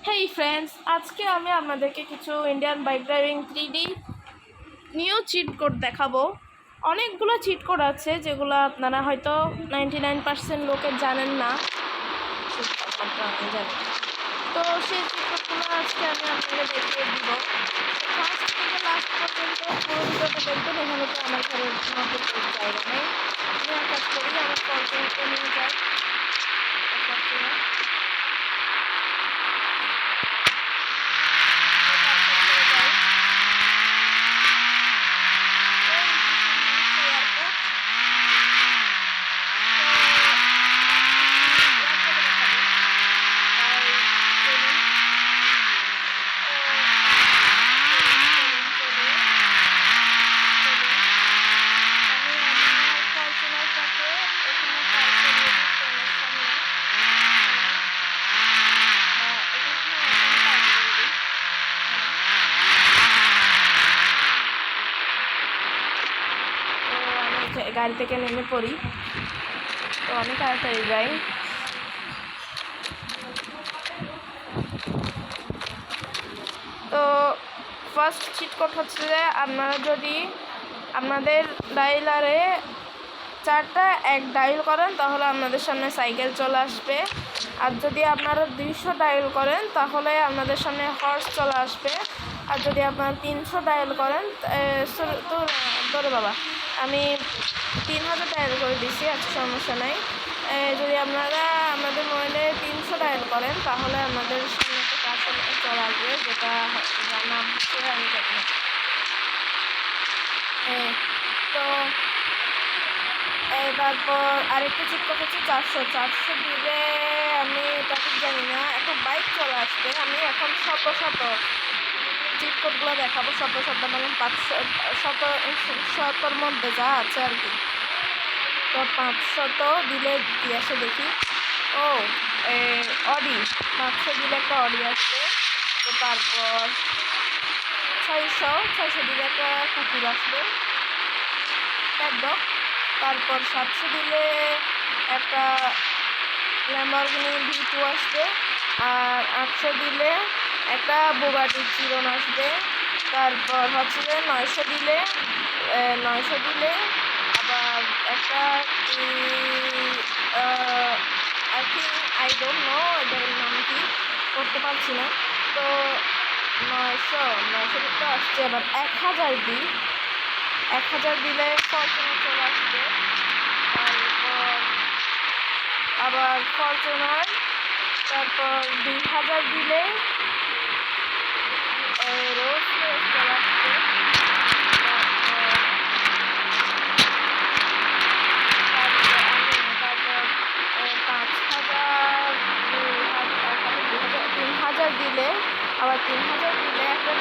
হেই friends, আজকে আমি আপনাদেরকে কিছু Indian bike driving 3D new cheat code দেখাবো। অনেকগুলো চিট কোড আছে যেগুলো আপনারা হয়তো 99% লোকে জানেন না, তো সেই চিট কোডগুলো আজকে আমি আপনাদের দেখিয়ে দিব। ফার্স্ট থেকে লাস্ট পর্যন্ত পুরো ভিডিওটা দেখবেন। এখানে তো আমার ঘরের মতো জায়গা নেই, আমি এক কাজ করি, আমার ফর্চুনারকে নিয়ে যাই। গাড়ি থেকে নেমে পড়ি, তো আমি তাড়াতাড়ি যাই। তো ফার্স্ট চিট কোড হচ্ছে যে আপনারা যদি আপনাদের ডাইলারে 4টা এক ডাইল করেন তাহলে আপনাদের সামনে সাইকেল চলে আসবে, আর যদি আপনারা 200 ডাইল করেন তাহলে আপনাদের সামনে হর্স চলে আসবে, আর যদি আপনারা 300 ডায়াল করেন ধরে বাবা আমি 3000 ডায়াল করে দিছি, আচ্ছা সমস্যা নাই। যদি আপনারা আমাদের মোবাইলে 300 ডায়াল করেন তাহলে আমাদের সামনে একটা কাজ চলে আসবে, যেটা নাম হচ্ছে আমি জানি না। তো তারপর আরেকটা চিট কোড হচ্ছে 400 দিলে আমি এটা ঠিক জানি না, একটা বাইক চলে আসবে। আমি এখন শত চিট কোডগুলো দেখাবো, শত মানে 500 মধ্যে যা আছে আর কি। তো 500 দিলে কি আসে দেখি। ও অডি, 500 দিলে একটা অডি আসবে। তো তারপর 600 দিলে একটা কুকুর আসবে, একদম। তারপর 700 দিলে একটা ল্যাম্বরগিনি V2 আসবে, আর 800 দিলে একটা বুগাটি চিরন আসবে। তারপর হচ্ছে যে 900 দিলে আবার একটা আই ডোন্ট নো এদের নাম কি, করতে পারছি না। তো 900 দিতে আসছে। আবার 1000 দিলে ফরচুনার চলে আসবে। তারপর আবার ফরচুনার, তারপর 2000 দিলে রোজ চলে আসবে। তারপর 5000 3000 দিলে আবার 3000 দিলে একটা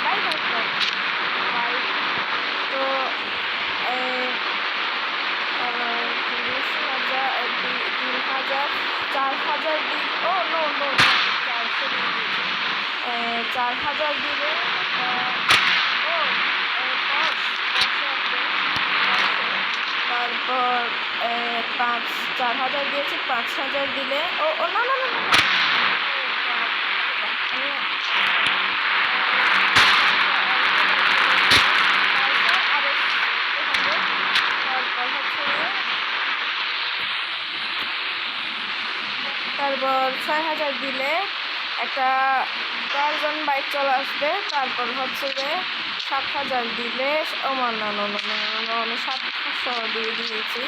বাইক আসবে। তো 3000 4000 দিলে 4000 দিলে তারপর 4000 দিয়েছি, 5000 দিলে না তারপর 6000 দিলে একটা টার্জন বাইক চলে আসবে। তারপর হচ্ছে যে 7000 দিলে আমি 700 দিয়ে দিয়েছি।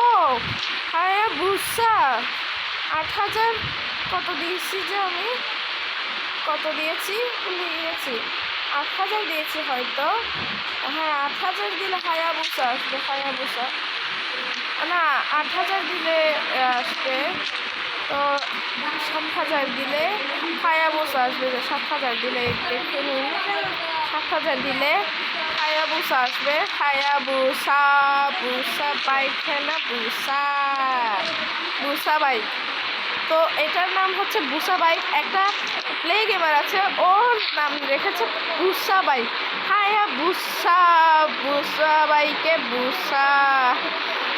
ও হ্যাঁ বুঝছা, 8000 কত দিয়েছি যে আমি, কত দিয়েছি ভুলে গিয়েছি, 8000 দিয়েছি হয়তো। হ্যাঁ 8000 দিলে হায়াবুসা আসবে, হায়াবুসা না 8000 দিলে আসবে। তো 7000 দিলে হায়াবুসা আসবে, 7000 দিলে দেখে নিন। 7000 দিলে হায়াবুসা আসবে, হায়াবুসা বাইক, হ্যাঁ না বুসা বাইক। তো এটার নাম হচ্ছে বুসা বাইক। একটা প্লে গেমার আছে, ওর নাম রেখেছে বুসা বাইক। হায়াবুসা বাইকে বুসা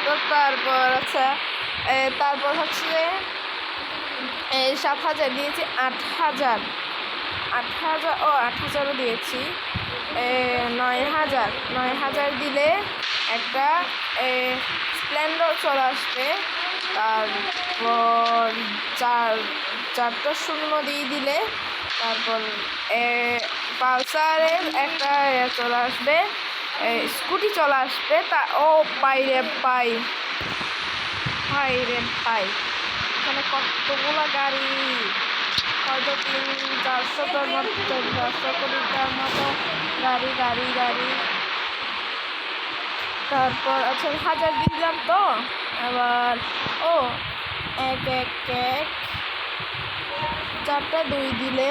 তো তারপর আচ্ছা তারপর হচ্ছে 7,000 দিয়েছি, 8,000, 8,000 ও 8,000ও দিয়েছি, 9,000 দিলে একটা স্প্লেন্ডার চলে আসবে। তারপর চারটা শূন্য দিয়ে দিলে তারপর পালসারের একটা চলে আসবে, স্কুটি চলে আসবে। তা ও পাই রে পাই, ভাই রে ভাই, এখানে কতগুলো গাড়ি, হয়তো 300-400টার মতো, 400 কোটিটার মতো গাড়ি গাড়ি গাড়ি। তারপর আচ্ছা 1,000 দিলাম তো, আবার ও 4টা 2 দিলে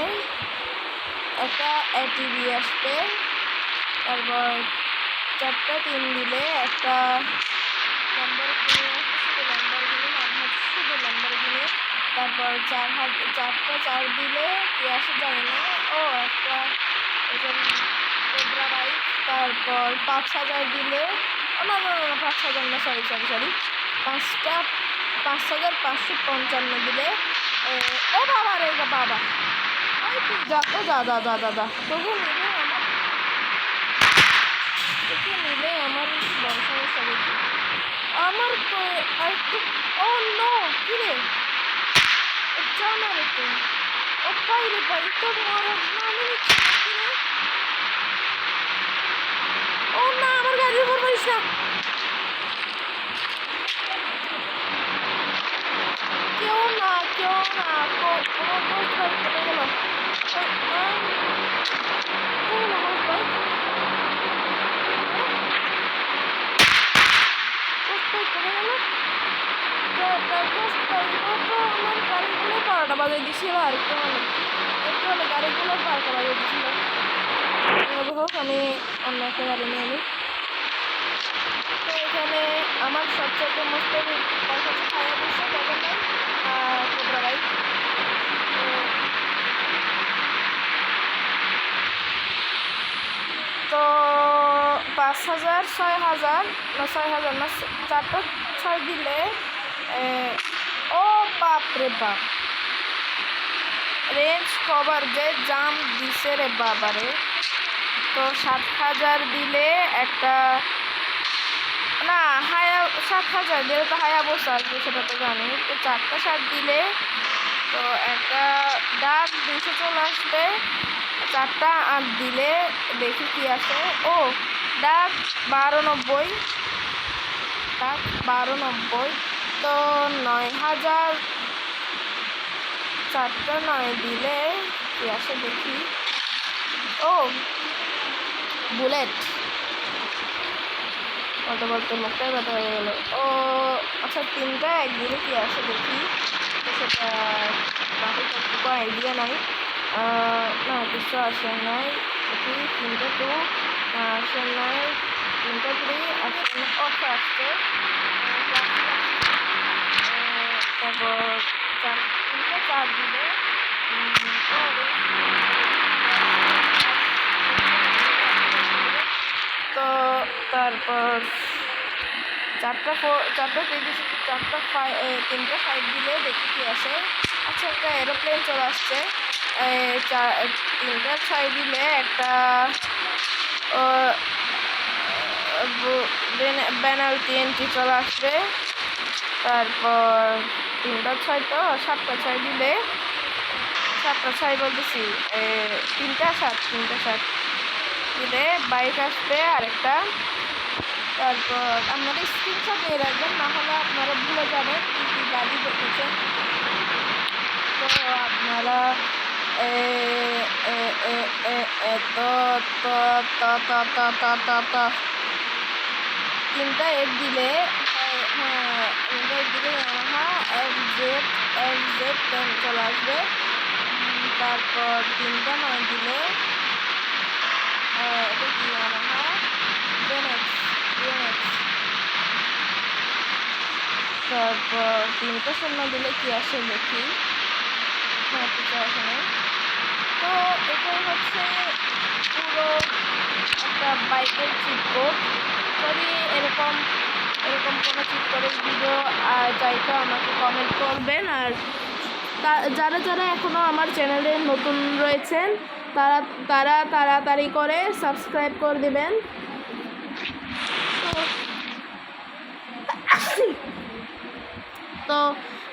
একটা এটিভি আসবে। তারপর 4টা 3 দিলে একটা ল্যাম্বরগিনি আসবে, শুধু ল্যাম্বরগিনি, নাম হচ্ছে শুধু ল্যাম্বরগিনি। তারপর 4টা 4 দিলে কি আসে জানি না, ও একটা কোবরা বাইক। তারপর 5,000 দিলে, ও না না না 5,000 না, সরি 5,555 দিলে ও বাবা রে বাবা, ওই তুই যা তো যা যা যা যা যা, তোকে নিলে আমার বড় সমস্যা দেখি আমার আরেকটু। ও নো, কি রে জানা রে তুই, ও পাই রে ভাই, তো মরার নামে নিচ্ছে না, কি রে? ও না, আমার গাড়ির উপর পারিস না, কেউ না কেউ না, কোনো দোষ বাইক চলে গেল, আমার গাড়িগুলো 12টা বাজে দিছিল, আর একটু হলে গাড়িগুলো 12টা বাজে দিছিল। হোক, আমি অন্য একটা গাড়ি নিয়ে নিই। তো এখানে আমার সবচেয়ে মস্ত বাইক হচ্ছে হায়াবুসা, ড্রাগন বাইক আর কোবরা বাইক। তো 5,000, 6,000 না, 6,000 না, 4টা 6 দিলে ও বাপ রে বাপ, রেঞ্জ কভার যে জাম দিছে রে বাবা রে। তো 7,000 দিলে একটা, না 7,000 দিলে তো হায়াবুসা আসবে, সেটা তো জানি। তো 4টা 7 দিলে তো একটা ডাক 200 চলে আসবে। 4টা 8 দিলে দেখি কি আসে, ও ডাক 1290, ডাক 1290। তো 9,000, 4টা 9 দিলে কি আসে দেখি, ও বুলেট, বলতে বলতে মুখটাই ব্যথা হয়ে গেল। ও আচ্ছা 3টা 1 দিলে কি আসে দেখি, তো সেটা বাকি কোনো আইডিয়া নাই। না কিছু আসে নাই, দেখি 3টা 2 আসে নাই, 3টা 3 আসে না, অফ আসছে। তারপর 3টা 4 দিলে তো তারপর 3টা 5 দিলে দেখি কি আসে। আচ্ছা একটা এরোপ্লেন চলে আসছে। 3টা 6 দিলে একটা ব্যানার TNT চলে আসবে। তারপর 3টা 6 তো 7টা 6 দিলে, 7টা 6 বলতেছি, 3টা 7 দিলে বাইক আসবে আরেকটা। তারপর আপনারা স্ক্রিনশট নিয়ে রাখবেন, না হলে আপনারা ভুলে যাবেন কী কী গাড়ি দেখেছেন। তো আপনারা তো 3টা 8 দিলে, হ্যাঁ 3টা 8 দিলে ইয়ামাহা FZ10 চলে আসবে। তারপর 3টা 9 দিলে এটা কি ইয়ামাহা DNX। তারপর 3টা 0 দিলে কি আসে দেখি, হ্যাঁ কিছু আসে নাই। তো এটাই হচ্ছে পুরো একটা বাইকের চিট কোড। যদি এরকম এরকম কোনো চিট কোডের ভিডিও চাইতে আমাকে কমেন্ট করবেন। আর যারা যারা এখনও আমার চ্যানেলে নতুন রয়েছেন তারা তাড়াতাড়ি করে সাবস্ক্রাইব করে দেবেন। তো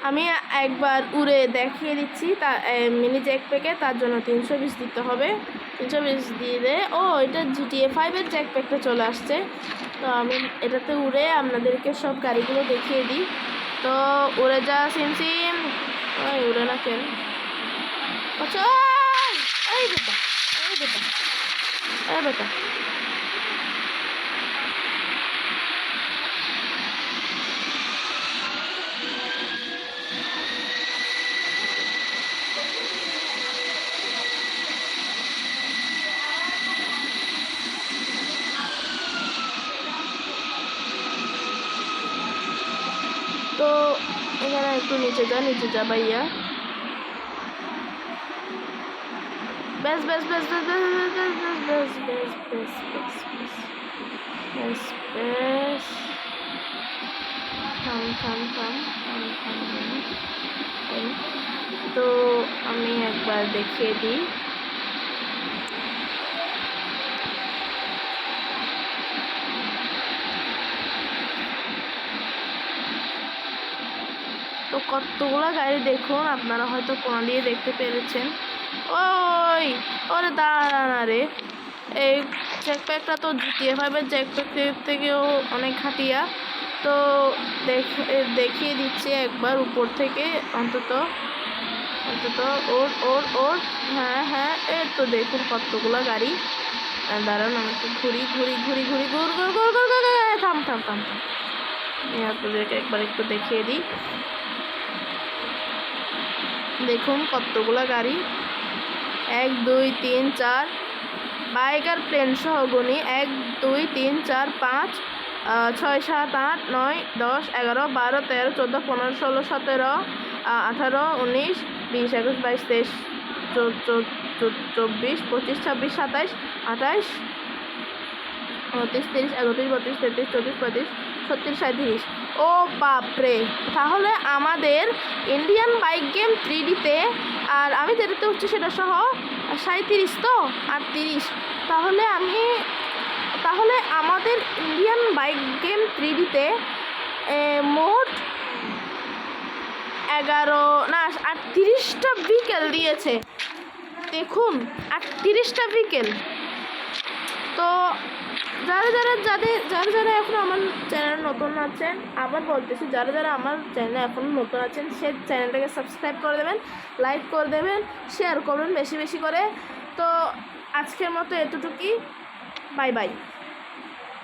আমি একবার উড়ে দেখিয়ে দিচ্ছি। মিনি জ্যাকপ্যাকে তার জন্য 320 দিতে হবে। 320 দিলে এটা GTA 5-এর জ্যাকপ্যাকটা চলে আসছে। তো আমি এটাতে উড়ে আপনাদেরকে সব গাড়িগুলো দেখিয়ে দিই। তো উড়ে যা সিমসিম, উড়ে না কেন? আচ্ছা এই বেটা তো এখানে একটু নিচে যা ভাইয়া। বেশ থাম। তো আমি একবার দেখিয়ে দিই। তো কতগুলো গাড়ি দেখুন, আপনারা হয়তো কোনা দিয়ে দেখতে পেরেছেন। ওরে দাঁড়া না রে, এই জ্যাকপ্যাকটা তো GTA 5-এর জ্যাকপ্যাক থেকেও অনেক খাটিয়া। তো দেখিয়ে দিচ্ছি একবার উপর থেকে অন্তত ওর হ্যাঁ এই তো দেখুন কতগুলো গাড়ি। দাঁড়ান আমি একটু ঘুরি থাম আপনাদেরকে একবার একটু দেখিয়ে দিই। দেখুন কতগুলো গাড়ি, 1 2 3 4 বাইক আর প্লেন সহ গুনি। 1 2 3 4 5 6 7 8 9 10 11 12 13 14 15 16 17 18 19 20 21 22 23 24 25 26 27 28 29 30 31 32 33 34 35 36 37। ও বাপরে, তাহলে আমাদের ইন্ডিয়ান বাইক গেম 3Dতে, আর আমি যেটাতে হচ্ছে সেটা সহ 37 তো আর 30। তাহলে আমাদের ইন্ডিয়ান বাইক গেম 3Dতে মোট 38টা ভেহিকেল দিয়েছে। দেখুন 38টা ভেহিকেল। তো যারা এখন আমার চ্যানেলে নতুন আছেন, আবার বলতেছি, যারা আমার চ্যানেলে এখন নতুন আছেন সে চ্যানেলটাকে সাবস্ক্রাইব করে দেবেন, লাইক করে দেবেন, শেয়ার করবেন বেশি করে। তো আজকের মতো এতটুকুই, বাই।